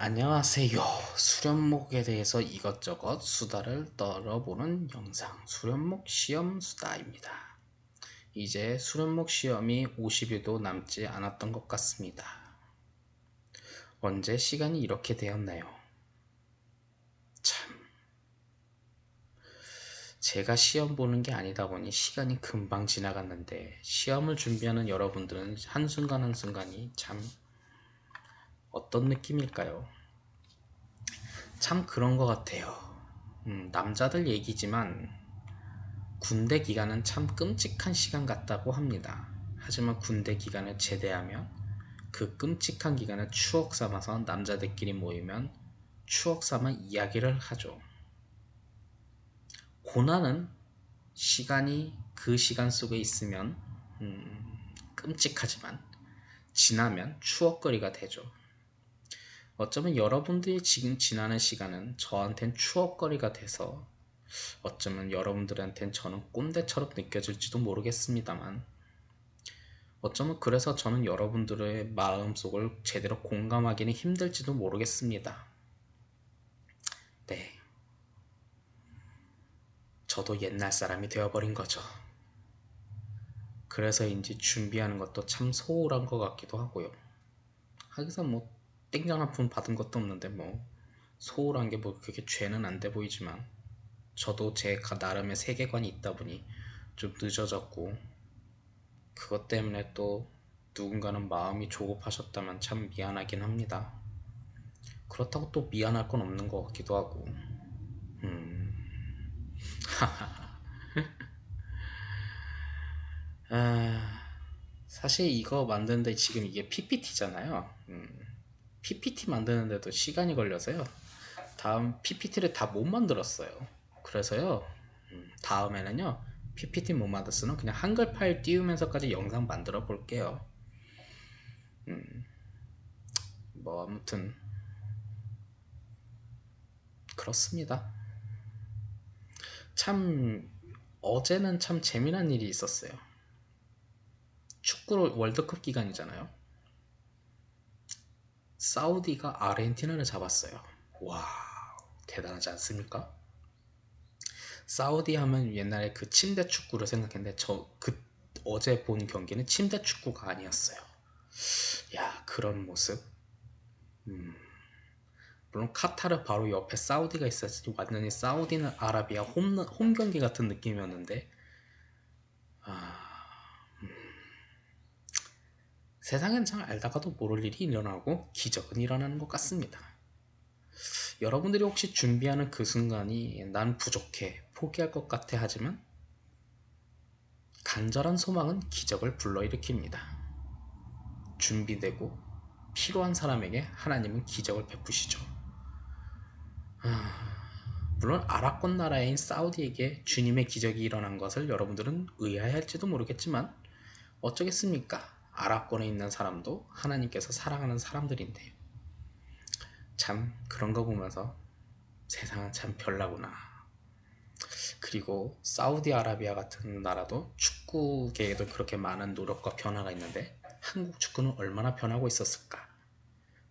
안녕하세요. 수련목에 대해서 이것저것 수다를 떨어보는 영상 수련목 시험 수다입니다. 이제 수련목 시험이 50일도 남지 않았던 것 같습니다. 언제 시간이 이렇게 되었나요? 참, 제가 시험 보는 게 아니다 보니 시간이 금방 지나갔는데 시험을 준비하는 여러분들은 한순간 한순간이 참 어떤 느낌일까요? 참 그런 것 같아요. 남자들 얘기지만 군대 기간은 참 끔찍한 시간 같다고 합니다. 하지만 군대 기간을 제대하면 그 끔찍한 기간을 추억 삼아서 남자들끼리 모이면 추억 삼아 이야기를 하죠. 고난은 시간이 그 시간 속에 있으면 끔찍하지만 지나면 추억거리가 되죠. 어쩌면 여러분들이 지금 지나는 시간은 저한텐 추억거리가 돼서 어쩌면 여러분들한텐 저는 꼰대처럼 느껴질지도 모르겠습니다만 어쩌면 그래서 저는 여러분들의 마음속을 제대로 공감하기는 힘들지도 모르겠습니다. 네, 저도 옛날 사람이 되어버린 거죠. 그래서인지 준비하는 것도 참 소홀한 것 같기도 하고요. 하기서 뭐 땡전 한 푼 받은 것도 없는데 뭐 소홀한 게 뭐 그게 죄는 안 돼 보이지만 저도 제 나름의 세계관이 있다 보니 좀 늦어졌고 그것 때문에 또 누군가는 마음이 조급하셨다면 참 미안하긴 합니다. 그렇다고 또 미안할 건 없는 것 같기도 하고 아, 사실 이거 만드는데 지금 이게 PPT잖아요. PPT 만드는데도 시간이 걸려서요. 다음 PPT를 다 못 만들었어요. 그래서요. 다음에는요. PPT 못 만들었으면 그냥 한글 파일 띄우면서까지 영상 만들어 볼게요. 뭐 아무튼 그렇습니다. 참 어제는 참 재미난 일이 있었어요. 축구 월드컵 기간이잖아요. 사우디가 아르헨티나를 잡았어요. 와, 대단하지 않습니까? 사우디 하면 옛날에 그 침대 축구를 생각했는데 어제 본 경기는 침대 축구가 아니었어요. 야, 그런 모습. 물론 카타르 바로 옆에 사우디가 있었지 완전히 사우디는 아라비아 홈 경기 같은 느낌이었는데 세상엔 참 알다가도 모를 일이 일어나고 기적은 일어나는 것 같습니다. 여러분들이 혹시 준비하는 그 순간이 난 부족해 포기할 것 같아 하지만 간절한 소망은 기적을 불러일으킵니다. 준비되고 필요한 사람에게 하나님은 기적을 베푸시죠. 물론 아랍권 나라인 사우디에게 주님의 기적이 일어난 것을 여러분들은 의아해할지도 모르겠지만 어쩌겠습니까? 아랍권에 있는 사람도 하나님께서 사랑하는 사람들인데요. 참 그런 거 보면서 세상은 참 별나구나. 그리고 사우디아라비아 같은 나라도 축구계에도 그렇게 많은 노력과 변화가 있는데 한국 축구는 얼마나 변하고 있었을까?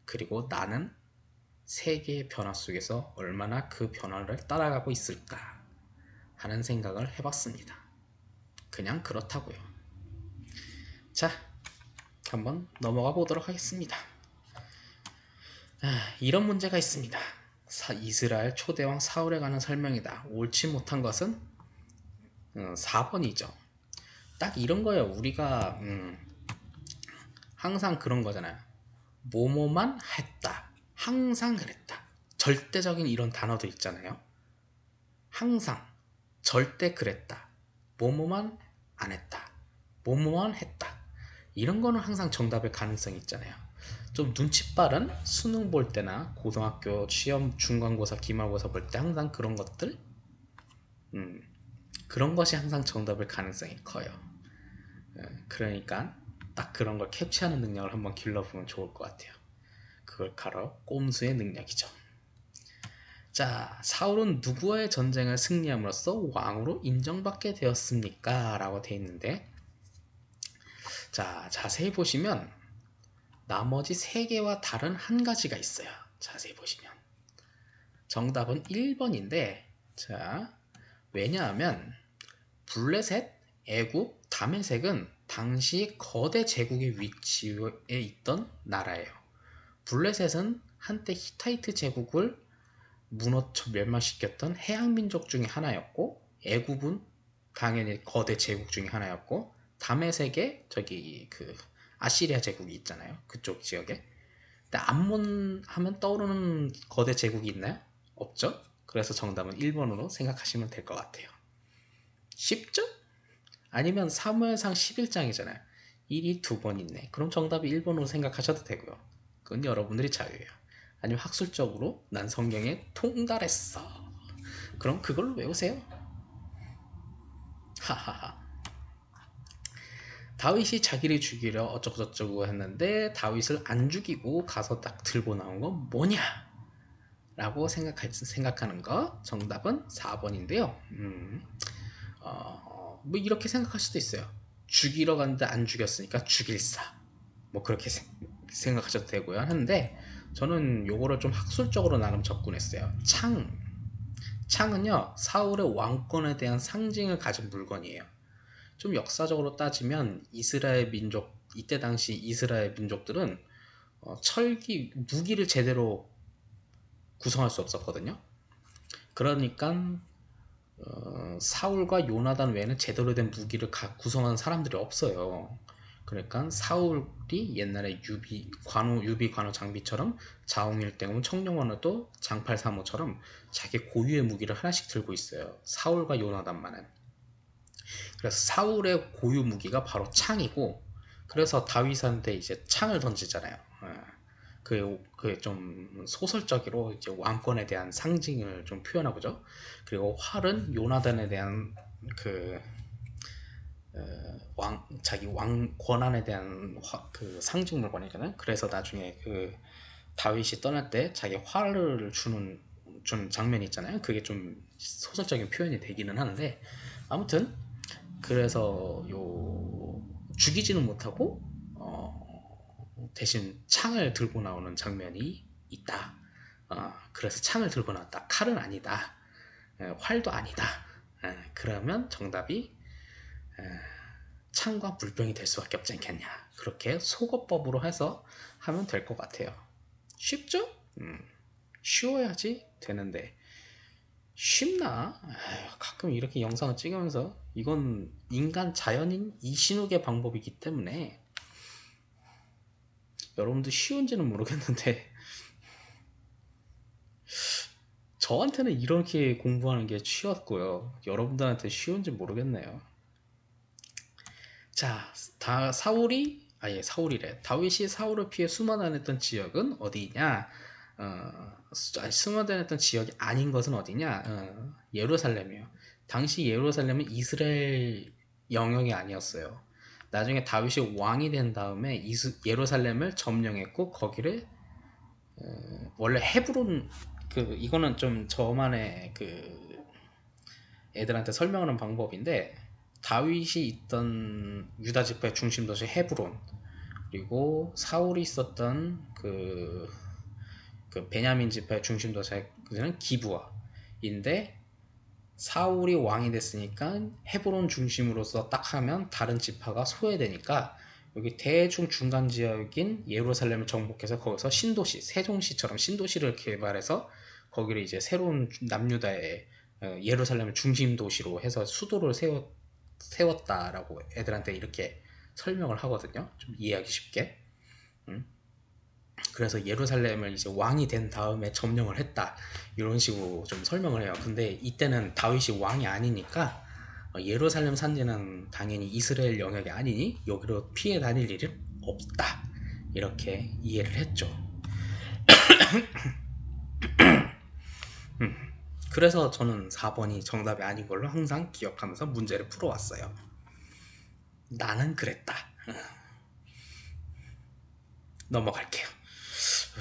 그리고 나는 세계의 변화 속에서 얼마나 그 변화를 따라가고 있을까 하는 생각을 해봤습니다. 그냥 그렇다고요. 자, 한번 넘어가 보도록 하겠습니다. 이런 문제가 있습니다. 이스라엘 초대왕 사울에 관한 설명이다. 옳지 못한 것은 4번이죠. 딱 이런 거예요. 우리가 항상 그런 거잖아요. 뭐뭐만 했다. 항상 그랬다. 절대적인 이런 단어도 있잖아요. 항상, 절대 그랬다. 뭐뭐만 안 했다. 뭐뭐만 했다. 이런 거는 항상 정답의 가능성이 있잖아요. 좀 눈치 빠른 수능 볼 때나 고등학교 시험 중간고사 기말고사 볼 때 항상 그런 것들 그런 것이 항상 정답일 가능성이 커요. 그러니까 딱 그런 걸 캡처하는 능력을 한번 길러보면 좋을 것 같아요. 그걸 바로 꼼수의 능력이죠. 자, 사울은 누구와의 전쟁을 승리함으로써 왕으로 인정받게 되었습니까? 라고 되어 있는데 자, 자세히 보시면 나머지 3개와 다른 한 가지가 있어요. 자세히 보시면 정답은 1번인데, 자, 왜냐하면 블레셋, 애굽, 다메섹은 당시 거대 제국의 위치에 있던 나라예요. 블레셋은 한때 히타이트 제국을 무너져 멸망시켰던 해양민족 중에 하나였고, 애굽은 당연히 거대 제국 중에 하나였고, 다메섹에 저기 그 아시리아 제국이 있잖아요. 그쪽 지역에. 근데 암몬 하면 떠오르는 거대 제국이 있나요? 없죠? 그래서 정답은 1번으로 생각하시면 될 것 같아요. 쉽죠? 아니면 사무엘상 11장이잖아요. 1이 2번 있네. 그럼 정답이 1번으로 생각하셔도 되고요. 그건 여러분들이 자유예요. 아니면 학술적으로 난 성경에 통달했어. 그럼 그걸로 외우세요. 하하하. 다윗이 자기를 죽이려 어쩌고저쩌고 했는데 다윗을 안 죽이고 가서 딱 들고 나온 건 뭐냐? 라고 생각하는 거. 정답은 4번인데요. 뭐 이렇게 생각할 수도 있어요. 죽이러 갔는데 안 죽였으니까 죽일사. 뭐 그렇게 생각하셔도 되고요. 하는데 저는 요거를 좀 학술적으로 나름 접근했어요. 창은요, 사울의 왕권에 대한 상징을 가진 물건이에요. 좀 역사적으로 따지면 이스라엘 민족, 이때 당시 이스라엘 민족들은 철기, 무기를 제대로 구성할 수 없었거든요. 그러니까 사울과 요나단 외에는 제대로 된 무기를 구성하는 사람들이 없어요. 그러니까 사울이 옛날에 유비 관우 장비처럼 자홍일대군 청룡원호도 장팔사모처럼 자기 고유의 무기를 하나씩 들고 있어요. 사울과 요나단만은. 그래서 사울의 고유 무기가 바로 창이고, 그래서 다윗한테 이제 창을 던지잖아요. 그 좀 소설적으로 이제 왕권에 대한 상징을 좀 표현하고죠. 그리고 활은 요나단에 대한 그 자기 왕 권한에 대한 그 상징 물건이잖아요. 그래서 나중에 그 다윗이 떠날 때 자기 활을 주는 장면이 있잖아요. 그게 좀 소설적인 표현이 되기는 하는데, 아무튼 그래서 죽이지는 못하고 대신 창을 들고 나오는 장면이 있다. 그래서 창을 들고 나왔다. 칼은 아니다. 활도 아니다. 그러면 정답이 창과 물병이 될 수밖에 없지 않겠냐. 그렇게 속어법으로 해서 하면 될 것 같아요. 쉽죠? 쉬워야지 되는데 쉽나? 가끔 이렇게 영상을 찍으면서 이건 인간 자연인 이신욱의 방법이기 때문에 여러분들 쉬운지는 모르겠는데 저한테는 이렇게 공부하는 게 쉬웠고요. 여러분들한테 쉬운지 모르겠네요. 자, 사울이래. 다윗이 사울을 피해 수마다녔던 지역은 어디냐? 수마다녔던 지역이 아닌 것은 어디냐? 예루살렘이요. 당시 예루살렘은 이스라엘 영역이 아니었어요. 나중에 다윗이 왕이 된 다음에 예루살렘을 점령했고 거기를 원래 헤브론, 이거는 좀 저만의 애들한테 설명하는 방법인데, 다윗이 있던 유다 지파의 중심 도시 헤브론, 그리고 사울이 있었던 그 베냐민 지파의 중심 도시는 기브아인데, 사울이 왕이 됐으니까 헤브론 중심으로서 딱 하면 다른 지파가 소외되니까 여기 대충 중간 지역인 예루살렘을 정복해서 거기서 신도시, 세종시처럼 신도시를 개발해서 거기를 이제 새로운 남유다의 예루살렘을 중심 도시로 해서 수도를 세웠다라고 애들한테 이렇게 설명을 하거든요. 좀 이해하기 쉽게. 그래서 예루살렘을 이제 왕이 된 다음에 점령을 했다, 이런 식으로 좀 설명을 해요. 근데 이때는 다윗이 왕이 아니니까 예루살렘 산지는 당연히 이스라엘 영역이 아니니 여기로 피해 다닐 일은 없다, 이렇게 이해를 했죠. 그래서 저는 4번이 정답이 아닌 걸로 항상 기억하면서 문제를 풀어왔어요. 나는 그랬다. 넘어갈게요.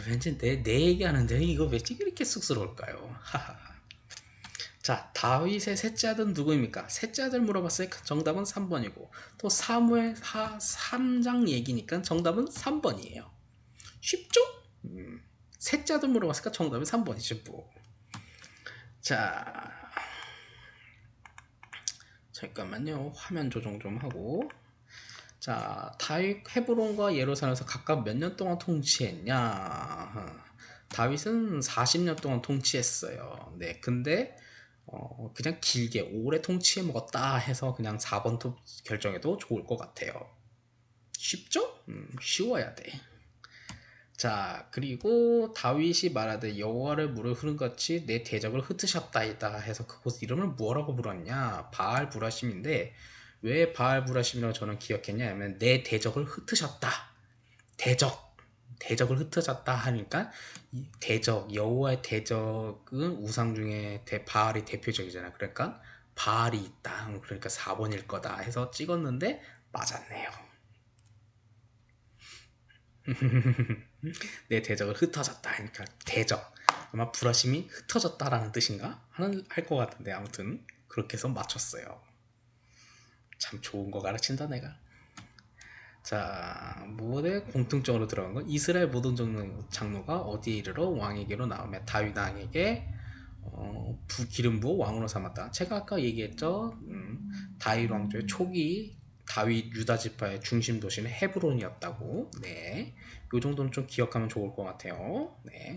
왠지 내 얘기하는데 이거 왜 이렇게 쑥스러울까요? 자, 다윗의 셋째 아들은 누구입니까? 셋째 아들 물어봤으니까 정답은 3번이고, 또 사무엘 3장 얘기니까 정답은 3번이에요. 쉽죠? 셋째도 물어봤으니까 정답이 3번이지 뭐. 자, 잠깐만요. 화면 조정 좀 하고. 자, 다윗 헤브론과 예루살렘에서 각각 몇 년 동안 통치했냐? 다윗은 40년 동안 통치했어요. 네, 근데 그냥 길게 오래 통치해 먹었다 해서 그냥 4번 결정해도 좋을 것 같아요. 쉽죠? 쉬워야 돼. 자, 그리고 다윗이 말하되 여호와를 물을 흐름같이 내 대적을 흩으셨다이다 해서 그곳 이름을 뭐라고 불렀냐? 바알 브라심인데 왜 바알 브라심이라고 저는 기억했냐 하면 내 대적을 흩으셨다. 대적을 흩어졌다 하니까 여호와의 대적은 우상 중에 바알이 대표적이잖아. 그러니까 바알이 있다. 그러니까 4번일 거다 해서 찍었는데 맞았네요. 내 대적을 흩어졌다 하니까 대적 아마 불화심이 흩어졌다라는 뜻인가 할 것 같은데 아무튼 그렇게 해서 맞췄어요. 참 좋은 거 가르친다 내가. 자, 무엇에 공통적으로 들어간 건 이스라엘 모든 장로가 어디에 이르러 왕에게로 나오며 다윗 왕에게 기름 부어 왕으로 삼았다. 제가 아까 얘기했죠. 다윗 왕조의 초기 다윗 유다 지파의 중심 도시는 헤브론이었다고. 네, 이 정도는 좀 기억하면 좋을 것 같아요. 네.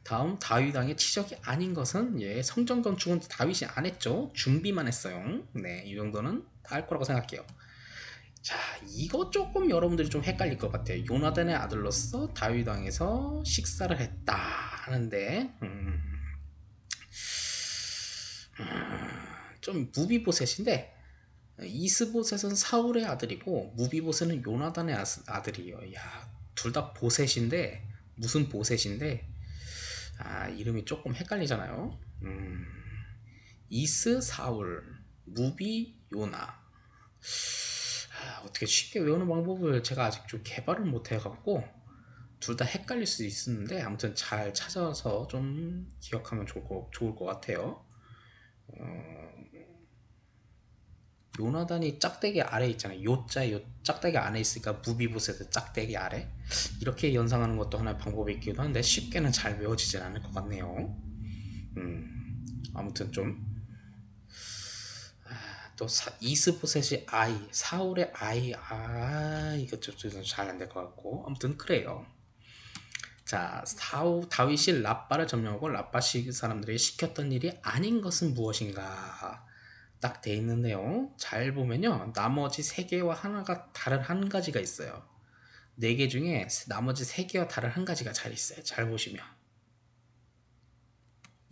다음 다윗 왕의 치적이 아닌 것은 성전 건축은 다윗이 안 했죠. 준비만 했어요. 네, 이 정도는 다 할 거라고 생각해요. 자, 이거 조금 여러분들이 좀 헷갈릴 것 같아요. 요나단의 아들로서 다윗 왕에서 식사를 했다 하는데 좀 무비보셋인데 이스보셋은 사울의 아들이고 무비보셋은 요나단의 아들이에요. 야, 둘 다 보셋인데 무슨 보셋인데 이름이 조금 헷갈리잖아요. 이스 사울, 무비 요나. 어떻게 쉽게 외우는 방법을 제가 아직 좀 개발을 못 해갖고 둘 다 헷갈릴 수 있었는데 아무튼 잘 찾아서 좀 기억하면 좋을 것 같아요. 요나단이 짝대기 아래 있잖아요. 요자 요 짝대기 안에 있으니까 무비보셋의 짝대기 아래 이렇게 연상하는 것도 하나의 방법이 있기도 한데 쉽게는 잘 외워지진 않을 것 같네요. 아무튼 좀 또 이스보셋이 아이 사울의 아이 이거 좀 잘 안 될 것 같고 아무튼 그래요. 자, 다윗이 라빠를 점령하고 라빠 사람들이 시켰던 일이 아닌 것은 무엇인가 딱 돼 있는데요. 잘 보면요. 나머지 세 개와 하나가 다른 한 가지가 있어요. 네 개 중에 나머지 세 개와 다른 한 가지가 잘 있어요. 잘 보시면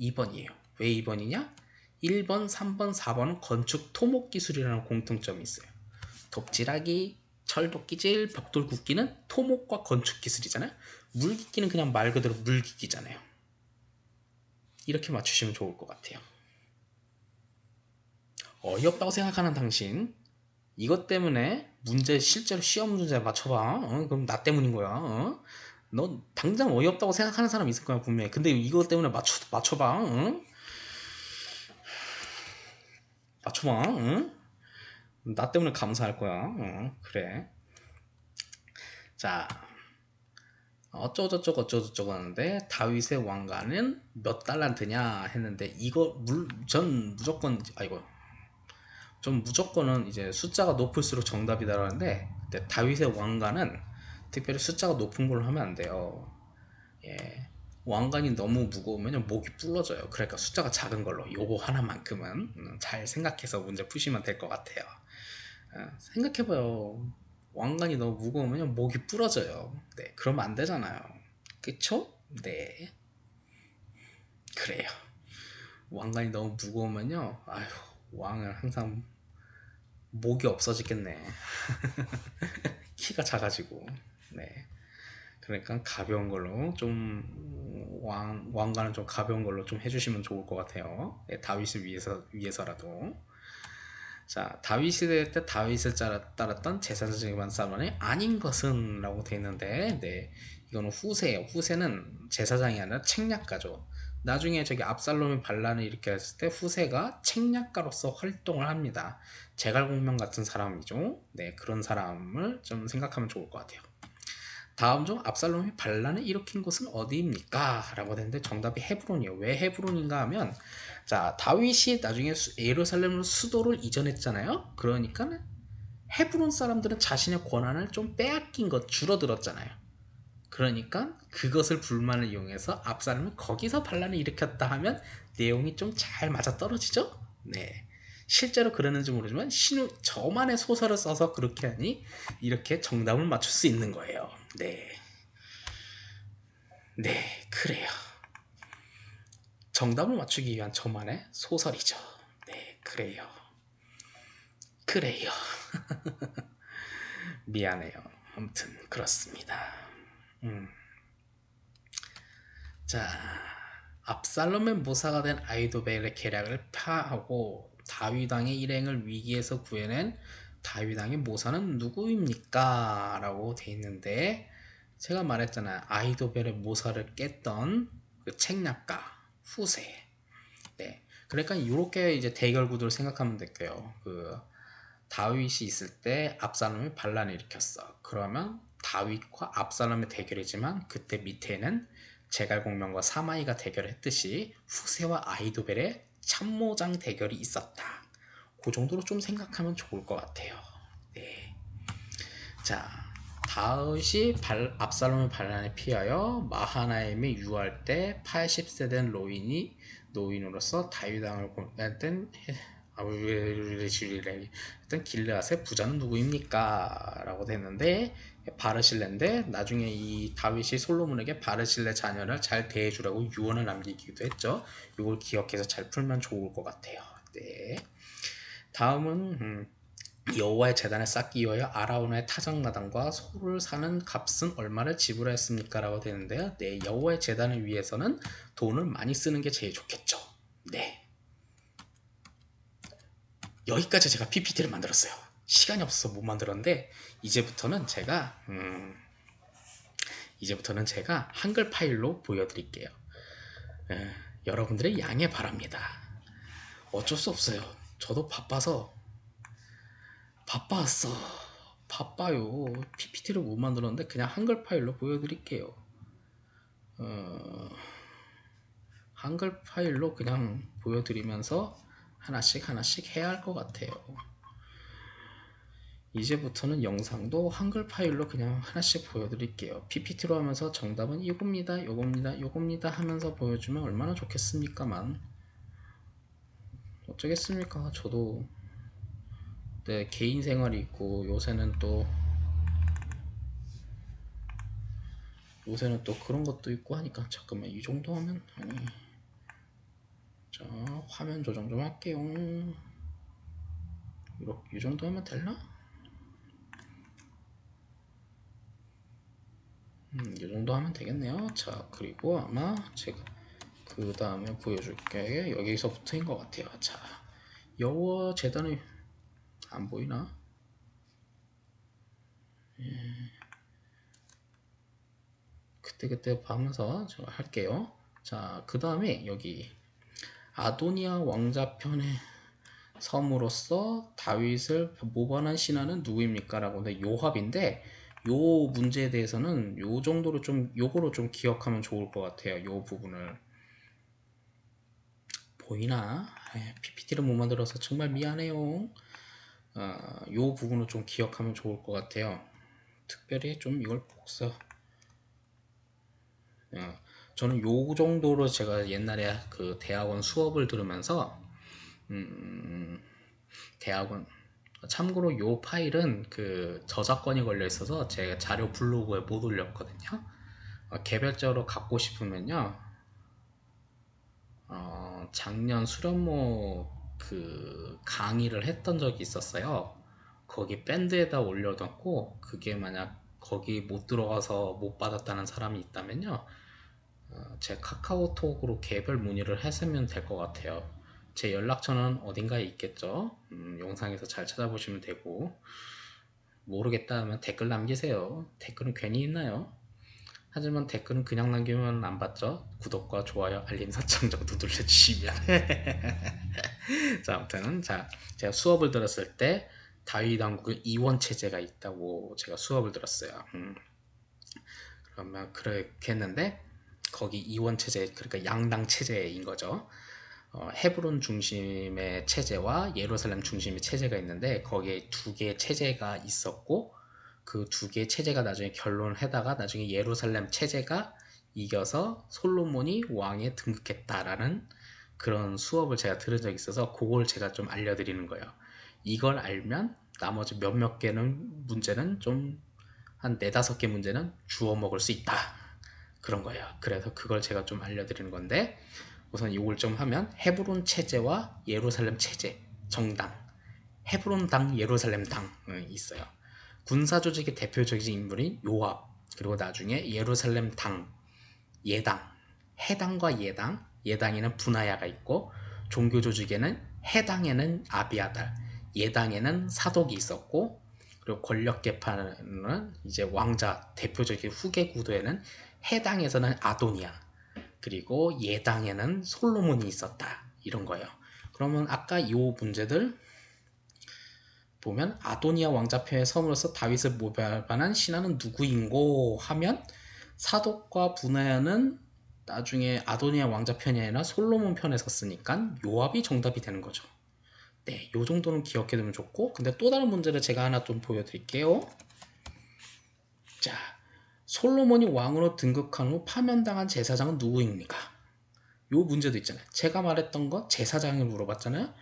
2번이에요. 왜 2번이냐? 1번, 3번, 4번은 건축 토목 기술이라는 공통점이 있어요. 덕질하기, 철도끼질, 벽돌 굽기는 토목과 건축 기술이잖아요. 물깃기는 그냥 말 그대로 물깃기잖아요. 이렇게 맞추시면 좋을 것 같아요. 어이없다고 생각하는 당신 이것 때문에 실제로 시험 문제 맞춰봐. 그럼 나 때문인 거야. 너 당장 어이없다고 생각하는 사람 있을 거야 분명히. 근데 이것 때문에 맞춰봐. 맞춰봐. 나 때문에 감사할 거야. 그래. 자, 어쩌고저쩌고 하는데 다윗의 왕가는 몇 달란트냐 했는데 이거 전 무조건은 이제 숫자가 높을수록 정답이다라는데 다윗의 왕가는 특별히 숫자가 높은 걸로 하면 안 돼요. 예. 왕관이 너무 무거우면 목이 불러져요. 그러니까 숫자가 작은 걸로 요거 하나만큼은 잘 생각해서 문제 푸시면 될 것 같아요. 생각해봐요. 왕관이 너무 무거우면 목이 부러져요. 네, 그러면 안 되잖아요. 그쵸? 네, 그래요. 왕관이 너무 무거우면요, 아휴, 왕은 항상 목이 없어지겠네. 키가 작아지고. 네. 그러니까 가벼운 걸로 좀 왕관은 좀 가벼운 걸로 좀 해주시면 좋을 것 같아요. 네, 다윗을 위해서라도. 자, 다윗 시대 때 다윗을 따랐던 제사장 사람이 아닌 것은 라고 되어 있는데 네, 이거는 후세예요. 후세는 제사장이 아니라 책략가죠. 나중에 저기 압살롬이 반란을 일으켰을 때 후세가 책략가로서 활동을 합니다. 제갈공명 같은 사람이죠. 네, 그런 사람을 좀 생각하면 좋을 것 같아요. 다음 중 압살롬이 반란을 일으킨 곳은 어디입니까? 라고 했는데 정답이 헤브론이에요. 왜 헤브론인가 하면 자 다윗이 나중에 예루살렘으로 수도를 이전했잖아요. 그러니까 헤브론 사람들은 자신의 권한을 좀 빼앗긴 것 줄어들었잖아요. 그러니까 그것을 불만을 이용해서 압살롬이 거기서 반란을 일으켰다 하면 내용이 좀 잘 맞아떨어지죠? 네. 실제로 그러는지 모르지만 저만의 소설을 써서 그렇게 하니 이렇게 정답을 맞출 수 있는 거예요. 네. 네, 그래요. 정답을 맞추기 위한 저만의 소설이죠. 네, 그래요. 그래요. 미안해요. 아무튼 그렇습니다. 음. 자, 압살롬의 모사가 된 아히도벨의 계략을 파하고 다윗왕의 일행을 위기에서 구해낸 다윗왕의 모사는 누구입니까? 라고 돼 있는데 제가 말했잖아요. 아히도벨의 모사를 깼던 그 책략가 후세. 네. 그러니까 이렇게 이제 대결 구도를 생각하면 될게요. 그 다윗이 있을 때 압살롬이 반란을 일으켰어. 그러면 다윗과 압살롬의 대결이지만 그때 밑에는 제갈공명과 사마이가 대결했듯이 후세와 아히도벨의 참모장 대결이 있었다. 그 정도로 좀 생각하면 좋을 것 같아요. 네. 자, 다윗이 압살롬의 반란에 피하여 마하나임에 유할 때 80세 된 노인으로서 다윗왕을 했던 길르앗의 부자는 누구입니까? 라고 됐는데 바르실레인데 나중에 이 다윗이 솔로몬에게 바르실레 자녀를 잘 대해주라고 유언을 남기기도 했죠. 이걸 기억해서 잘 풀면 좋을 것 같아요. 네. 다음은 여호와의 제단을 쌓기 위하여 아라우나의 타작마당과 소를 사는 값은 얼마를 지불하였습니까? 라고 되는데요. 네, 여호와의 제단을 위해서는 돈을 많이 쓰는 게 제일 좋겠죠. 네. 여기까지 제가 PPT를 만들었어요. 시간이 없어서 못 만들었는데 이제부터는 제가 한글 파일로 보여드릴게요. 여러분들의 양해 바랍니다. 어쩔 수 없어요. 저도 바빠서 바빠요. PPT를 못 만들었는데 그냥 한글 파일로 보여드릴게요. 한글 파일로 그냥 보여드리면서 하나씩 해야 할 것 같아요. 이제부터는 영상도 한글 파일로 그냥 하나씩 보여드릴게요. PPT로 하면서 정답은 이겁니다, 요겁니다 하면서 보여주면 얼마나 좋겠습니까만. 어쩌겠습니까? 저도 내 개인 생활이 있고 요새는 또 그런 것도 있고 하니까 잠깐만 이 정도 하면 자 화면 조정 좀 할게요. 이렇게 이 정도 하면 될나? 이 정도 하면 되겠네요. 자 그리고 아마 제가 그 다음에 보여줄 게 여기서부터인 것 같아요. 자 여호와 제단이 안 보이나? 그때 보면서 제가 할게요. 자 그 다음에 여기 아도니아 왕자편의 섬으로서 다윗을 모반한 신하는 누구입니까? 라고 하는데 요압인데 요 문제에 대해서는 요 정도로 좀 요거로 좀 기억하면 좋을 것 같아요. 요 부분을 보이나? PPT를 못 만들어서 정말 미안해요. 요 부분을 좀 기억하면 좋을 것 같아요. 특별히 좀 이걸 복사 저는 요 정도로 제가 옛날에 그 대학원 수업을 들으면서 대학원 참고로 요 파일은 그 저작권이 걸려 있어서 제가 자료 블로그에 못 올렸거든요. 개별적으로 갖고 싶으면요 작년 수련모 그 강의를 했던 적이 있었어요. 거기 밴드에다 올려놓고 그게 만약 거기 못 들어가서 못 받았다는 사람이 있다면요 제 카카오톡으로 개별 문의를 하시면 될 것 같아요. 제 연락처는 어딘가에 있겠죠. 영상에서 잘 찾아보시면 되고 모르겠다 하면 댓글 남기세요. 댓글은 괜히 있나요? 하지만 댓글은 그냥 남기면 안 받죠. 구독과 좋아요, 알림 설정 정도 눌러주시면 자 아무튼 제가 수업을 들었을 때 다윗 왕국의 이원 체제가 있다고 제가 수업을 들었어요. 그러면 그렇게 했는데 거기 이원 체제, 그러니까 양당 체제인 거죠. 헤브론 중심의 체제와 예루살렘 중심의 체제가 있는데 거기에 두 개의 체제가 있었고 그 두 개의 체제가 나중에 결론을 해다가 나중에 예루살렘 체제가 이겨서 솔로몬이 왕에 등극했다라는 그런 수업을 제가 들은 적이 있어서 그걸 제가 좀 알려드리는 거예요. 이걸 알면 나머지 몇몇 개는 문제는 좀 한 네다섯 개 문제는 주워 먹을 수 있다. 그런 거예요. 그래서 그걸 제가 좀 알려드리는 건데 우선 이걸 좀 하면 헤브론 체제와 예루살렘 체제, 정당, 헤브론 당, 예루살렘 당이 있어요. 군사 조직의 대표적인 인물인 요압, 그리고 나중에 예루살렘 당, 예당, 해당과 예당, 예당에는 분하야가 있고 종교 조직에는 해당에는 아비아달, 예당에는 사독이 있었고 그리고 권력 계파는 이제 왕자 대표적인 후계 구도에는 해당에서는 아도니아 그리고 예당에는 솔로몬이 있었다 이런 거예요. 그러면 아까 이 문제들 보면 아도니아 왕자편의 섬으로서 다윗을 모발반한 신하는 누구인고 하면 사독과 분하야는 나중에 아도니아 왕자편이 아니라 솔로몬 편에 섰으니까 요압이 정답이 되는 거죠. 네, 요 정도는 기억해두면 좋고 근데 또 다른 문제를 제가 하나 좀 보여드릴게요. 자, 솔로몬이 왕으로 등극한 후 파면당한 제사장은 누구입니까? 요 문제도 있잖아요. 제가 말했던 거 제사장을 물어봤잖아요.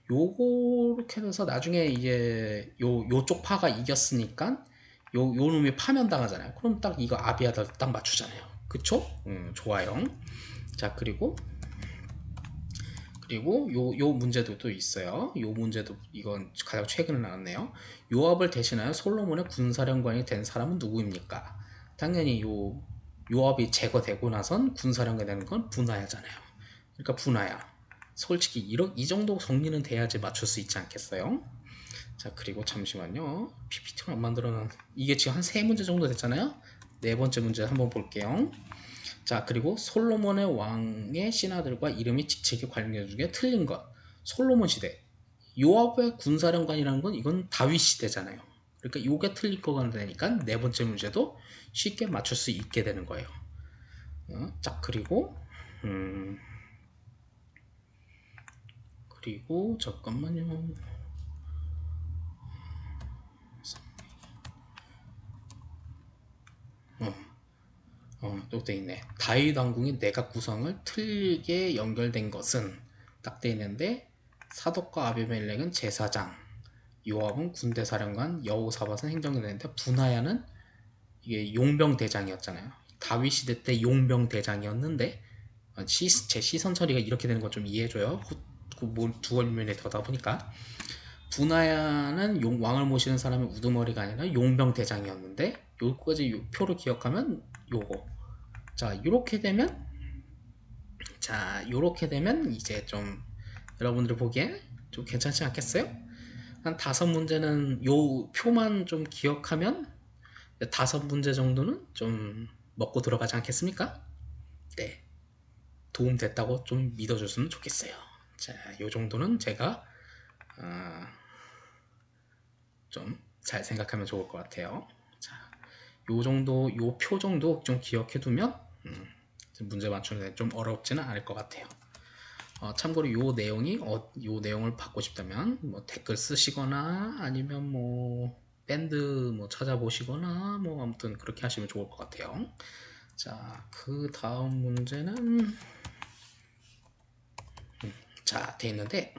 요렇게 해서 나중에 이제 요쪽 파가 이겼으니까 요 놈이 파면당하잖아요. 그럼 딱 이거 아비아달 딱 맞추잖아요. 그쵸? 좋아요. 자, 그리고 요 문제도 또 있어요. 요 문제도 이건 가장 최근에 나왔네요. 요압을 대신하여 솔로몬의 군사령관이 된 사람은 누구입니까? 당연히 요압이 제거되고 나선 군사령관이 되는 건 분하야잖아요. 그러니까 분하야. 솔직히 이 정도 정리는 돼야지 맞출 수 있지 않겠어요? 자, 그리고 잠시만요. PPT를 안 만들어놨. 이게 지금 한 3문제 정도 됐잖아요. 네 번째 문제 한번 볼게요. 자, 그리고 솔로몬의 왕의 신하들과 이름이 직책에 관련 중에 틀린 것. 솔로몬 시대. 요압의 군사령관이라는 건 이건 다윗 시대잖아요. 그러니까 요게 틀릴 거가 되니까 네 번째 문제도 쉽게 맞출 수 있게 되는 거예요. 자, 그리고 잠깐만요. 또 돼 있네. 다윗 왕궁이 내각 구성을 틀리게 연결된 것은 딱 돼 있는데 사독과 아비멜렉은 제사장, 요압은 군대사령관, 여호사밧은 행정관인데 분하야는 이게 용병대장이었잖아요. 다윗 시대 때 용병대장이었는데 제 시선 처리가 이렇게 되는 거 좀 이해해줘요. 두 얼면에 더다 보니까 분하야는 왕을 모시는 사람의 우두머리가 아니라 용병대장이었는데 요까지 표를 기억하면 요거 요렇게 되면 이제 좀 여러분들이 보기에 좀 괜찮지 않겠어요? 한 5문제는 요 표만 좀 기억하면 5문제 정도는 좀 먹고 들어가지 않겠습니까? 네, 도움 됐다고 좀 믿어줬으면 좋겠어요. 자, 요 정도는 제가 좀 잘 생각하면 좋을 것 같아요. 자, 요 정도, 요 표 정도 좀 기억해두면 문제 맞추는 데 좀 어렵지는 않을 것 같아요. 참고로 요 내용을 받고 싶다면 뭐 댓글 쓰시거나 아니면 뭐 밴드 뭐 찾아보시거나 뭐 아무튼 그렇게 하시면 좋을 것 같아요. 자, 그 다음 문제는 자, 돼 있는데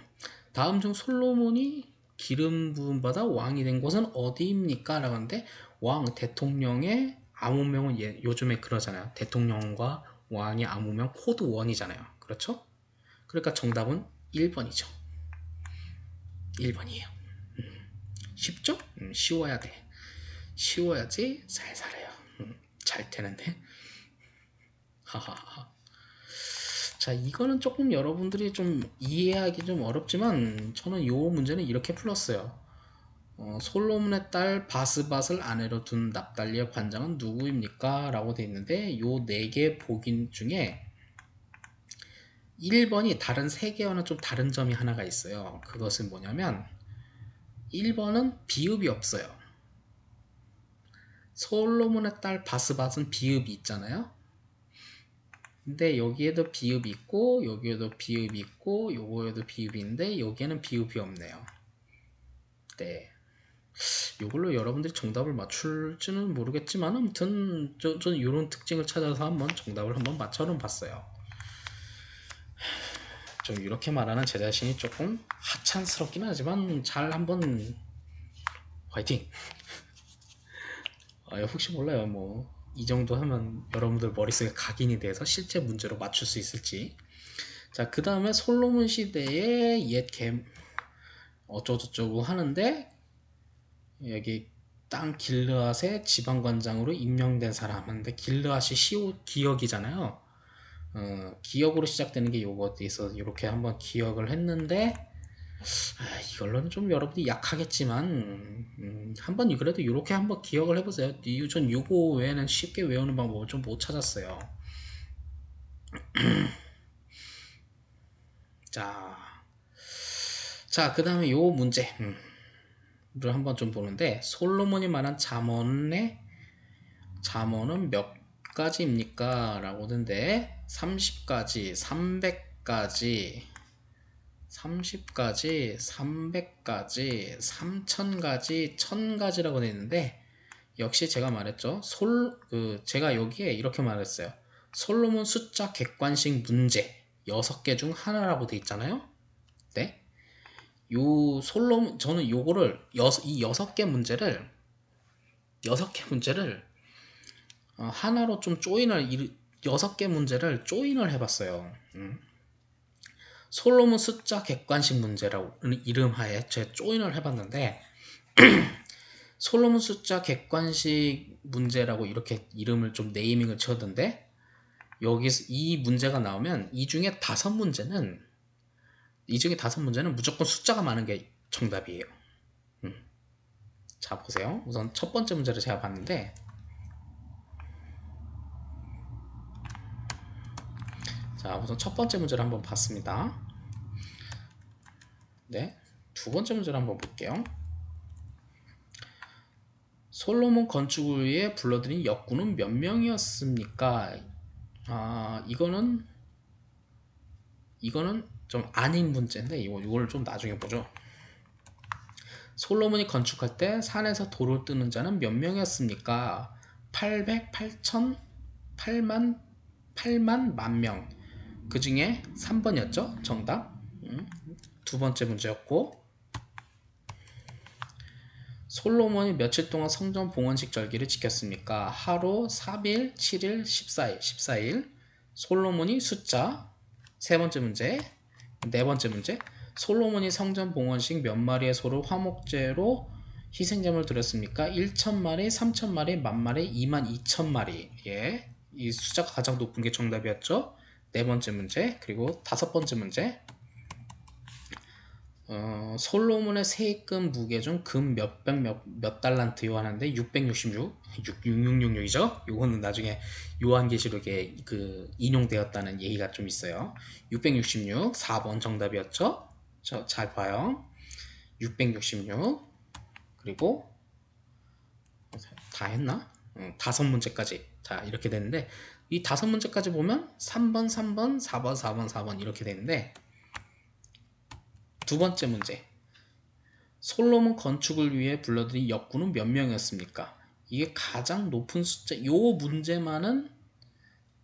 다음 중 솔로몬이 기름 부음 받아 왕이 된 곳은 어디입니까? 라고 하는데 왕 대통령의 암호명은 요즘에 그러잖아요. 대통령과 왕의 암호명 코드 1이잖아요. 그렇죠? 그러니까 정답은 1번이죠. 1번이에요. 쉽죠? 쉬워야 돼. 쉬워야지 잘 살아요. 잘 되는데. 하하하. 자, 이거는 조금 여러분들이 좀 이해하기 좀 어렵지만 저는 이 문제는 이렇게 풀었어요. 솔로몬의 딸 바스밧을 아내로 둔 납달리의 관장은 누구입니까? 라고 되어 있는데 요 4개 복인 중에 1번이 다른 3개와는 좀 다른 점이 하나가 있어요. 그것은 뭐냐면 1번은 비읍이 없어요. 솔로몬의 딸 바스밧은 비읍이 있잖아요. 근데 여기에도 비읍이 있고 여기에도 비읍이 있고 요거에도 비읍인데 여기에는 비읍이 없네요. 네. 이걸로 여러분들이 정답을 맞출지는 모르겠지만 아무튼 저는 이런 특징을 찾아서 한번 정답을 한번 맞춰는 봤어요. 좀 이렇게 말하는 제 자신이 조금 하찮스럽긴 하지만 잘 한번 화이팅! 혹시 몰라요. 뭐 이 정도 하면 여러분들 머릿속에 각인이 돼서 실제 문제로 맞출 수 있을지. 자, 그 다음에 솔로몬 시대의 옛 어쩌고저쩌고 하는데 여기 땅 길르앗의 지방관장으로 임명된 사람 하는데 길르앗이 기역이잖아요. 기역으로 시작되는 게 요거에 있어서 이렇게 한번 기억을 했는데 이걸로는 좀 여러분들이 약하겠지만 한번 그래도 이렇게 한번 기억을 해보세요. 전 요거 외에는 쉽게 외우는 방법을 좀 못 찾았어요. 자, 그 다음에 요 문제를 한번 좀 보는데 솔로몬이 말한 잠언은 몇 가지입니까? 라고 하는데 30가지, 300가지, 30가지, 300가지, 3000가지, 1000가지라고 되어 있는데 역시 제가 말했죠. 제가 여기에 이렇게 말했어요. 솔로몬 숫자 객관식 문제 6개 중 하나라고 되어 있잖아요. 네. 저는 요거를 이 6개 문제를 하나로 좀 6개 문제를 조인을 해봤어요. 솔로몬 숫자 객관식 문제라고 이름하에 제가 조인을 해봤는데 솔로몬 숫자 객관식 문제라고 이렇게 이름을 좀 네이밍을 지었는데 여기서 이 문제가 나오면 이 중에 5문제는 무조건 숫자가 많은 게 정답이에요. 자, 보세요. 우선 첫 번째 문제를 제가 봤는데 자, 우선 첫 번째 문제를 한번 봤습니다. 네, 두 번째 문제를 한번 볼게요. 솔로몬 건축을 위해 불러들인 역군은 몇 명이었습니까? 이거는 좀 아닌 문제인데 이걸 좀 나중에 보죠. 솔로몬이 건축할 때 산에서 돌을 뜨는 자는 몇 명이었습니까? 800, 8천, 8만, 만 명. 그 중에 3번이었죠? 정답. 두 번째 문제였고 솔로몬이 며칠 동안 성전 봉헌식 절기를 지켰습니까? 하루, 3일, 7일, 14일. 14일. 솔로몬이 숫자. 세 번째 문제. 네 번째 문제. 솔로몬이 성전 봉헌식 몇 마리의 소를 화목제로 희생제물 드렸습니까? 1,000마리, 3,000마리, 만마리, 22,000마리. 예. 이 숫자가 가장 높은 게 정답이었죠. 네 번째 문제. 그리고 다섯 번째 문제. 솔로몬의 세금 무게 중 금 몇 달란트요 하는데 666, 6666이죠? 요거는 나중에 요한계시록에 인용되었다는 얘기가 좀 있어요. 666, 4번 정답이었죠? 잘 봐요. 666, 그리고 다 했나? 다섯 문제까지. 자, 이렇게 되는데 이 다섯 문제까지 보면 3번, 3번, 4번, 4번, 4번 이렇게 되는데 두 번째 문제. 솔로몬 건축을 위해 불러들인 역군은 몇 명이었습니까? 이게 가장 높은 숫자, 요 문제만은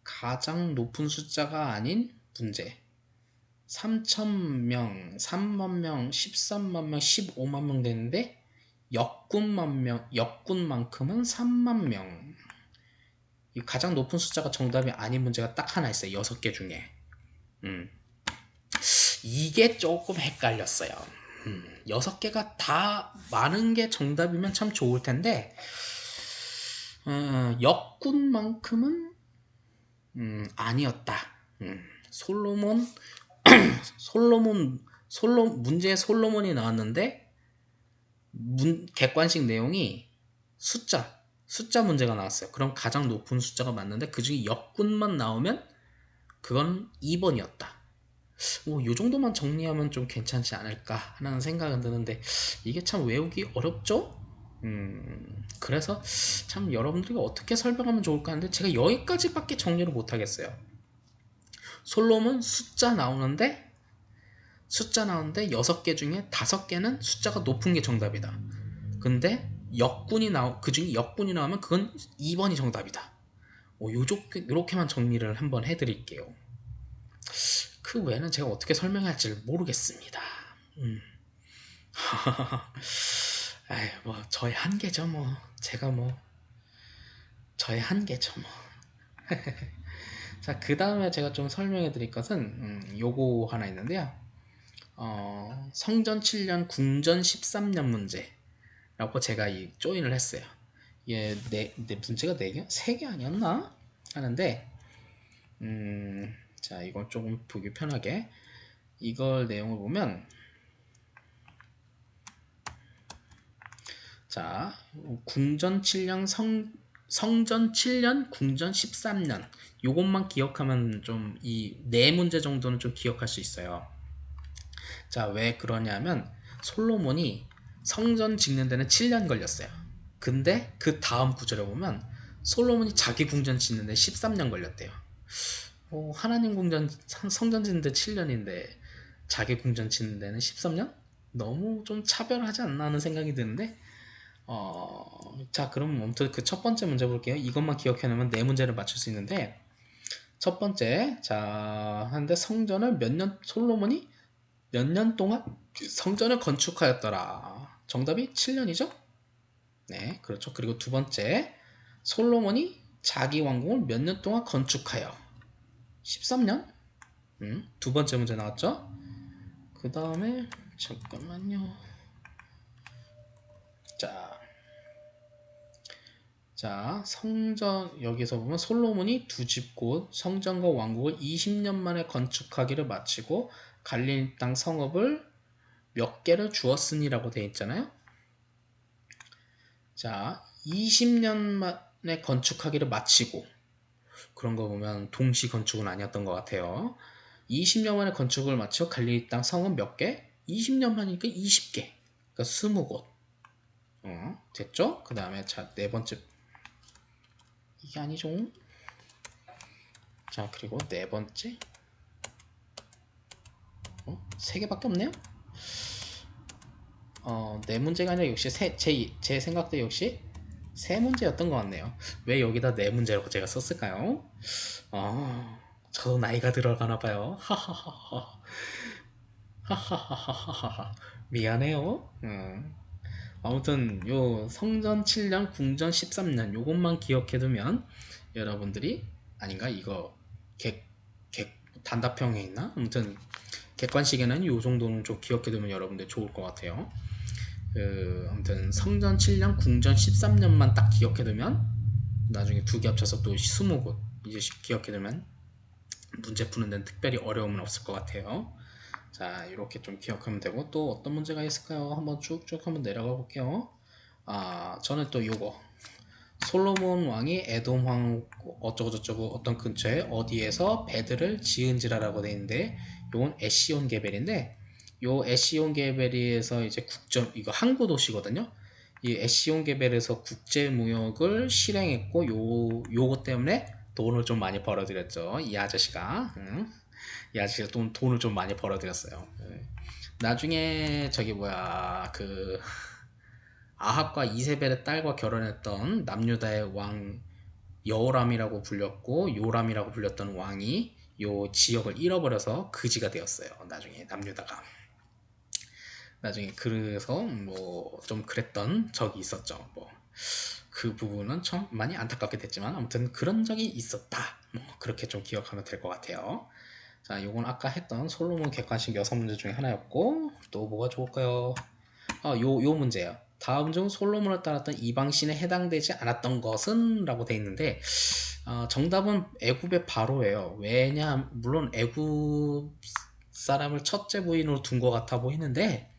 가장 높은 숫자가 아닌 문제. 3,000명, 3만 명, 13만 명, 15만 명 되는데 역군만큼은 3만 명. 이 가장 높은 숫자가 정답이 아닌 문제가 딱 하나 있어요. 6개 중에. 이게 조금 헷갈렸어요. 6개가 다 많은 게 정답이면 참 좋을 텐데 역군만큼은 아니었다. 문제에 솔로몬이 나왔는데 객관식 내용이 숫자 문제가 나왔어요. 그럼 가장 높은 숫자가 맞는데 그 중에 역군만 나오면 그건 2번이었다. 요 정도만 정리하면 좀 괜찮지 않을까 하는 생각은 드는데 이게 참 외우기 어렵죠? 그래서 참 여러분들이 어떻게 설명하면 좋을까 하는데 제가 여기까지밖에 정리를 못 하겠어요. 솔로몬 숫자 나오는데 6개 중에 5개는 숫자가 높은 게 정답이다. 근데 그 중에 역군이 나오면 그건 2번이 정답이다. 요렇게만 정리를 한번 해드릴게요. 그 외에는 제가 어떻게 설명해야 할지 모르겠습니다. 아이, 뭐 저의 한계죠 뭐. 제가 뭐 저의 한계죠 뭐. 자, 그 다음에 제가 좀 설명해 드릴 것은 요거 하나 있는데요. 성전 7년 궁전 13년 문제라고 제가 조인을 했어요. 예, 문제가 4개? 3개 아니었나? 하는데 자, 이건 조금 보기 편하게 이걸 내용을 보면, 자, 궁전 7년 성전 7년 궁전 13년 요것만 기억하면 좀 이 4문제 정도는 좀 기억할 수 있어요. 자, 왜 그러냐면 솔로몬이 성전 짓는 데는 7년 걸렸어요. 근데 그 다음 구절에 보면 솔로몬이 자기 궁전 짓는 데 13년 걸렸대요. 하나님 궁전 성전 짓는 데 7년인데 자기 궁전 짓는 데는 13년? 너무 좀 차별하지 않나 하는 생각이 드는데, 자, 그럼 아무튼 그 첫 번째 문제 볼게요. 이것만 기억해놓으면 4문제를 맞출 수 있는데, 첫 번째, 자, 한데 솔로몬이 몇 년 동안 성전을 건축하였더라. 정답이 7년이죠? 네, 그렇죠. 그리고 두 번째, 솔로몬이 자기 왕궁을 몇 년 동안 건축하여? 13년? 두 번째 문제 나왔죠? 그 다음에, 잠깐만요. 자, 성전, 여기서 보면 솔로몬이 두 집 곧 성전과 왕국을 20년 만에 건축하기를 마치고 갈릴리 땅 성읍을 몇 개를 주었으니라고 되어 있잖아요. 자, 20년 만에 건축하기를 마치고, 그런 거 보면 동시 건축은 아니었던 것 같아요. 20년 만에 건축을 마치고 갈릴리 땅 성읍 몇 개? 20년 만이니까 20개. 그러니까 20곳. 됐죠? 그 다음에 자, 네 번째. 이게 아니죠? 자, 그리고 네 번째. 3개밖에 없네요? 네 문제가 아니라 역시 제 생각도 역시 3문제였던 것 같네요. 왜 여기다 4문제라고 제가 썼을까요? 저도 나이가 들어가나 봐요. 하하하하. 하하하하하. 미안해요. 아무튼 요 성전 7년 궁전 13년 요것만 기억해두면 여러분들이, 아닌가, 이거 단답형에 있나? 아무튼 객관식에는 요 정도는 좀 기억해두면 여러분들 좋을 것 같아요. 아무튼 성전 7년 궁전 13년만 딱 기억해두면 나중에 두 개 합쳐서 또 20곳 이제 기억해두면 문제 푸는 데는 특별히 어려움은 없을 것 같아요. 자, 이렇게 좀 기억하면 되고, 또 어떤 문제가 있을까요? 한번 쭉쭉 한번 내려가 볼게요. 저는 또 요거 솔로몬 왕이 에돔 왕 어쩌고저쩌고 어떤 근처에 어디에서 배들을 지은지라라고 되어 있는데, 요건 에시온 게벨인데, 요 에시온 게벨에서 이제 이거 항구 도시거든요. 이 에시온 게벨에서 국제 무역을 실행했고, 요거 때문에 돈을 좀 많이 벌어들였죠. 이 아저씨가. 이 아저씨가 돈을 좀 많이 벌어들였어요. 나중에 저기 뭐야, 그 아합과 이세벨의 딸과 결혼했던 남유다의 왕 여호람이라고 불렸고 요람이라고 불렸던 왕이 요 지역을 잃어버려서 거지가 되었어요. 나중에 남유다가. 나중에 그래서 뭐 좀 그랬던 적이 있었죠. 뭐 그 부분은 참 많이 안타깝게 됐지만 아무튼 그런 적이 있었다. 뭐 그렇게 좀 기억하면 될 것 같아요. 자, 요건 아까 했던 솔로몬 객관식 6문제 중에 하나였고, 또 뭐가 좋을까요? 요 문제예요. 다음 중 솔로몬을 따랐던 이방신에 해당되지 않았던 것은? 라고 돼 있는데, 정답은 애굽의 바로예요. 물론 애굽 사람을 첫째 부인으로 둔 것 같아 보이는데,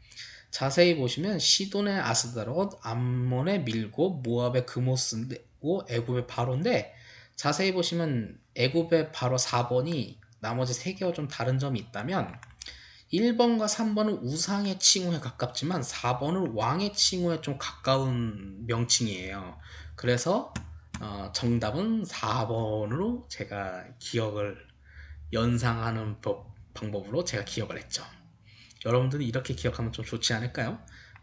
자세히 보시면 시돈의 아스다롯, 암몬의 밀고, 모압의 그모스고, 애굽의 바로인데, 자세히 보시면 애굽의 바로 4번이 나머지 3개와 좀 다른 점이 있다면, 1번과 3번은 우상의 칭호에 가깝지만 4번은 왕의 칭호에 좀 가까운 명칭이에요. 그래서 정답은 4번으로 제가 기억을 연상하는 방법으로 제가 기억을 했죠. 여러분들이 이렇게 기억하면 좀 좋지 않을까요?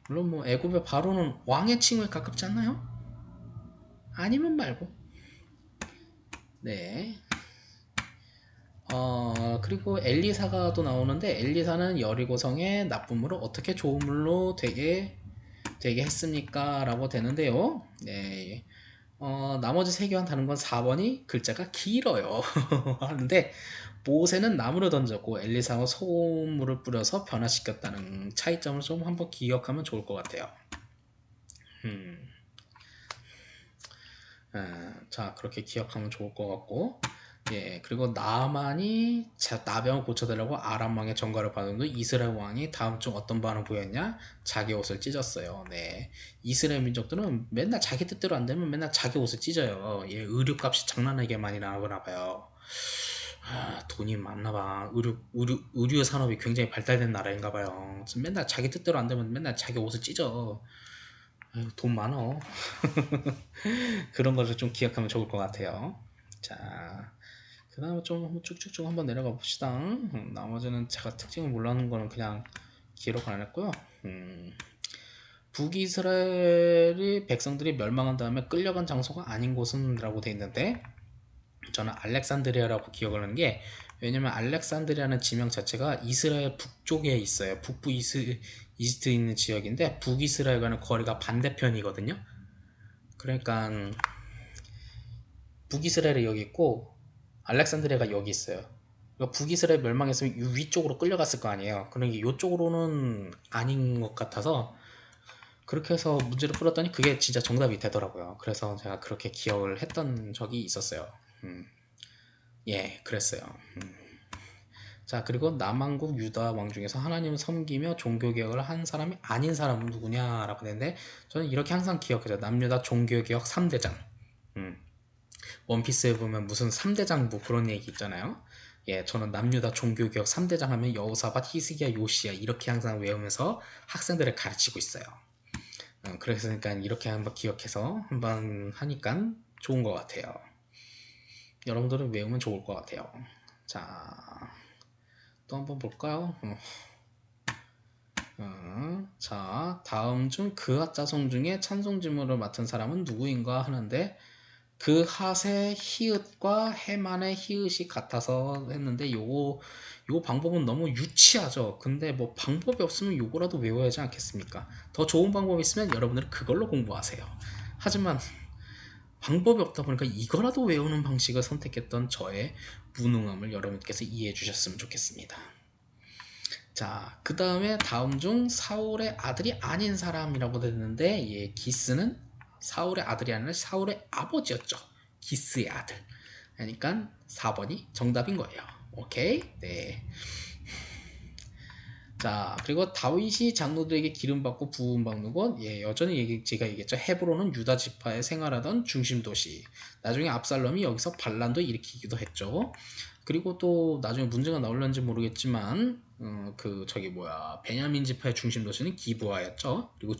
물론 뭐 애굽의 바로는 왕의 칭호에 가깝지 않나요? 아니면 말고. 네. 그리고 엘리사가 또 나오는데 엘리사는 여리고성의 나쁜 물을 어떻게 좋은 물로 되게 했습니까? 라고 되는데요. 네. 나머지 세 개와는 다른 건 4번이 글자가 길어요. 하는데 모세는 나무를 던졌고 엘리사와 소금물을 뿌려서 변화시켰다는 차이점을 좀 한번 기억하면 좋을 것 같아요. 자, 그렇게 기억하면 좋을 것 같고, 예, 그리고 나만이 나병을 고쳐달라고 아람 왕의 전가를 받은 후 이스라엘 왕이 다음 중 어떤 반응을 보였냐? 자기 옷을 찢었어요. 네, 이스라엘 민족들은 맨날 자기 뜻대로 안 되면 맨날 자기 옷을 찢어요. 예, 의류값이 장난하게 많이 나오나 봐요. 돈이 많나 봐. 의류 산업이 굉장히 발달된 나라인가 봐요. 맨날 자기 뜻대로 안 되면 맨날 자기 옷을 찢어. 아유, 돈 많어. 그런 것을 좀 기억하면 좋을 것 같아요. 자, 그 다음에 좀 쭉쭉쭉 한번 내려가 봅시다. 나머지는 제가 특징을 몰라는 거는 그냥 기록 안 했고요. 북이스라엘이 백성들이 멸망한 다음에 끌려간 장소가 아닌 곳은 라고 돼 있는데 저는 알렉산드리아라고 기억을 하는 게 왜냐면 알렉산드리아는 지명 자체가 이스라엘 북쪽에 있어요. 북부 이스트에 있는 지역인데 북이스라엘과는 거리가 반대편이거든요. 그러니까 북이스라엘이 여기 있고 알렉산드리아가 여기 있어요. 그러니까 북이스라엘 멸망했으면 이 위쪽으로 끌려갔을 거 아니에요. 그러니까 이쪽으로는 아닌 것 같아서 그렇게 해서 문제를 풀었더니 그게 진짜 정답이 되더라고요. 그래서 제가 그렇게 기억을 했던 적이 있었어요. 예, 그랬어요. 자, 그리고 남왕국 유다 왕 중에서 하나님을 섬기며 종교개혁을 한 사람이 아닌 사람은 누구냐라고 했는데 저는 이렇게 항상 기억해요. 남유다 종교개혁 3대장. 원피스에 보면 무슨 3대장 그런 얘기 있잖아요. 예, 저는 남유다 종교개혁 3대장 하면 여호사밧, 히스기야, 요시야 이렇게 항상 외우면서 학생들을 가르치고 있어요. 그래서 그러니까 이렇게 한번 기억해서 한번 하니까 좋은 것 같아요. 여러분들은 외우면 좋을 것 같아요. 자, 또 한번 볼까요? 자, 다음 중 그 자손 중에 찬송지물을 맡은 사람은 누구인가 하는데 그 핫의 히읗과 해만의 히읗이 같아서 했는데 요 방법은 너무 유치하죠. 근데 뭐 방법이 없으면 요거라도 외워야 하지 않겠습니까? 더 좋은 방법이 있으면 여러분들은 그걸로 공부하세요. 하지만 방법이 없다 보니까 이거라도 외우는 방식을 선택했던 저의 무능함을 여러분께서 이해해 주셨으면 좋겠습니다. 자, 그 다음에 다음 중 사울의 아들이 아닌 사람이라고 됐는데 예, 기스는 사울의 아들이 아니라 사울의 아버지였죠. 기스의 아들. 그러니까 4번이 정답인 거예요. 오케이? 네. 자, 그리고 다윗이 장로들에게 기름받고 부음받는 건 예, 여전히 제가 얘기했죠. 헤브론은 유다 지파에 생활하던 중심 도시. 나중에 압살롬이 여기서 반란도 일으키기도 했죠. 그리고 또 나중에 문제가 나올는지 모르겠지만 베냐민 지파의 중심 도시는 기브아였죠. 그리고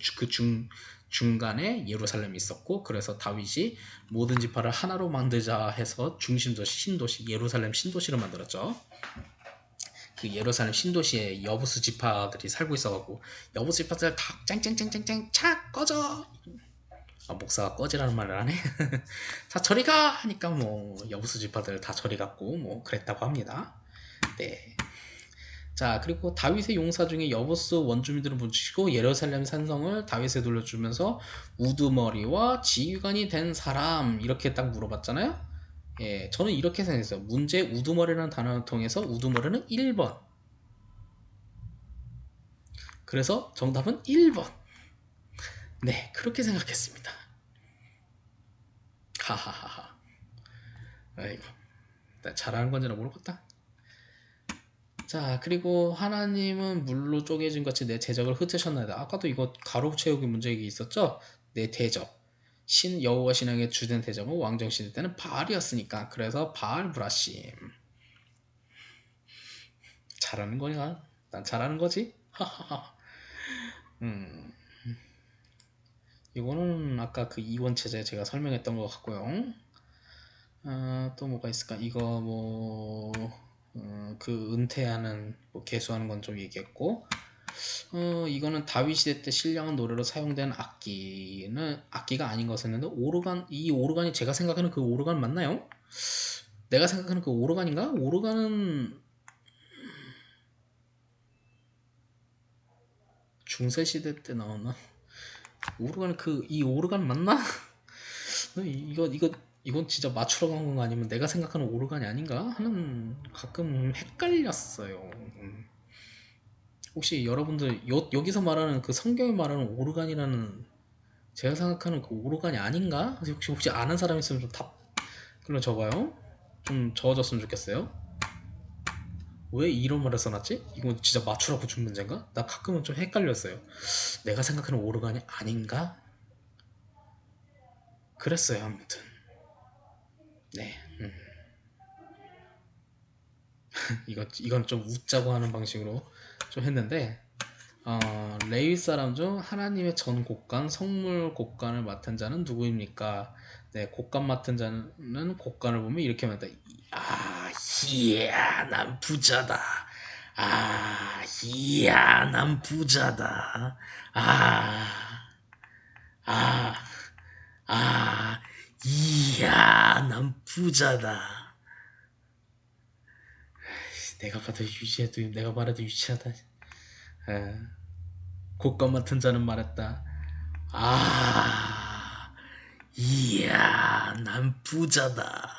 중간에 예루살렘이 있었고 그래서 다윗이 모든 지파를 하나로 만들자 해서 중심 도시 신도시 예루살렘 신도시를 만들었죠. 그 예루살렘 신도시에 여부수 지파들이 살고 있어갖고 여부수 지파들 다 짱짱짱짱짱 차 꺼져. 목사가 꺼지라는 말을 하네. 자 저리 가 하니까 뭐 여부수 지파들 다 저리 갔고 뭐 그랬다고 합니다. 네. 자 그리고 다윗의 용사 중에 여부수 원주민들을 뭉치고 예루살렘 산성을 다윗에 돌려주면서 우두머리와 지휘관이 된 사람 이렇게 딱 물어봤잖아요. 예, 저는 이렇게 생각했어요. 문제 우두머리라는 단어를 통해서 우두머리는 1번. 그래서 정답은 1번. 네, 그렇게 생각했습니다. 하하하하. 아이고, 나 잘하는 건지는 모르겠다. 자, 그리고 하나님은 물로 쪼개진 같이 내 대적을 흩으셨나이다. 아까도 이거 가로 채우기 문제 있었죠? 내 대적. 여호와 신앙의 주된 대적은 왕정 시대 때는 바알이었으니까. 그래서 바알 브라심. 잘하는 거야. 난 잘하는 거지? 하하하. 음, 이거는 아까 그 이원 체제 제가 설명했던 것 같고요. 또 뭐가 있을까? 이거 뭐, 그 은퇴하는, 뭐 개수하는 건 좀 얘기했고, 이거는 다윗 시대 때 신령한 노래로 사용된 악기가 아닌 것이었는데, 이 오르간이 제가 생각하는 그 오르간 맞나요? 내가 생각하는 그 오르간인가? 오르간은 중세 시대 때 나왔나? 오르간 이 오르간 맞나? 이건 진짜 맞추러 간 건가 아니면 내가 생각하는 오르간이 아닌가 하는 가끔 헷갈렸어요. 혹시 여러분들 여기서 말하는 그 성경에 말하는 오르간이라는 제가 생각하는 그 오르간이 아닌가? 혹시 아는 사람 있으면 좀 답글로 적어요. 좀 적어줬으면 좋겠어요. 왜 이런 말을 써놨지? 이거 진짜 맞추라고 준 문제인가? 나 가끔은 좀 헷갈렸어요. 내가 생각하는 오르간이 아닌가? 그랬어요 아무튼. 네. 이건 좀 웃자고 하는 방식으로 좀 했는데 레위 사람 중 하나님의 전 곡간 성물 곡간을 맡은 자는 누구입니까? 네, 곡간 맡은 자는 곡간을 보면 이렇게 말한다. 이야, 난 부자다. 이야, 난 부자다. 아, 아, 이야, 난 부자다. 내가 말해도 유치하다. 에, 곡간 맡은 자는 말했다. 아, 이야, 난 부자다.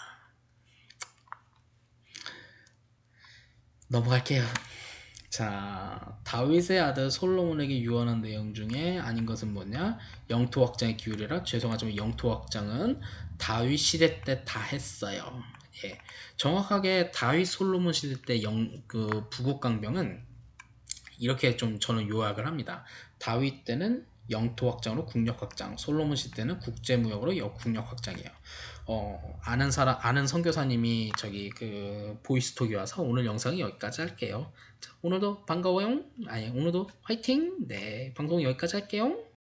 넘어갈게요. 자, 다윗의 아들 솔로몬에게 유언한 내용 중에 아닌 것은 뭐냐? 영토 확장의 기울이라. 죄송하지만 영토 확장은 다윗 시대 때 다 했어요. 예, 정확하게 다윗 솔로몬 시대 때 그 부국 강병은 이렇게 좀 저는 요약을 합니다. 다윗 때는 영토 확장으로 국력 확장, 솔로몬 시대는 국제 무역으로 국력 확장이에요. 아는 선교사님이 저기 그 보이스톡이 와서 오늘 영상은 여기까지 할게요. 자, 오늘도 반가워요. 아니, 오늘도 화이팅. 네, 방송 여기까지 할게요.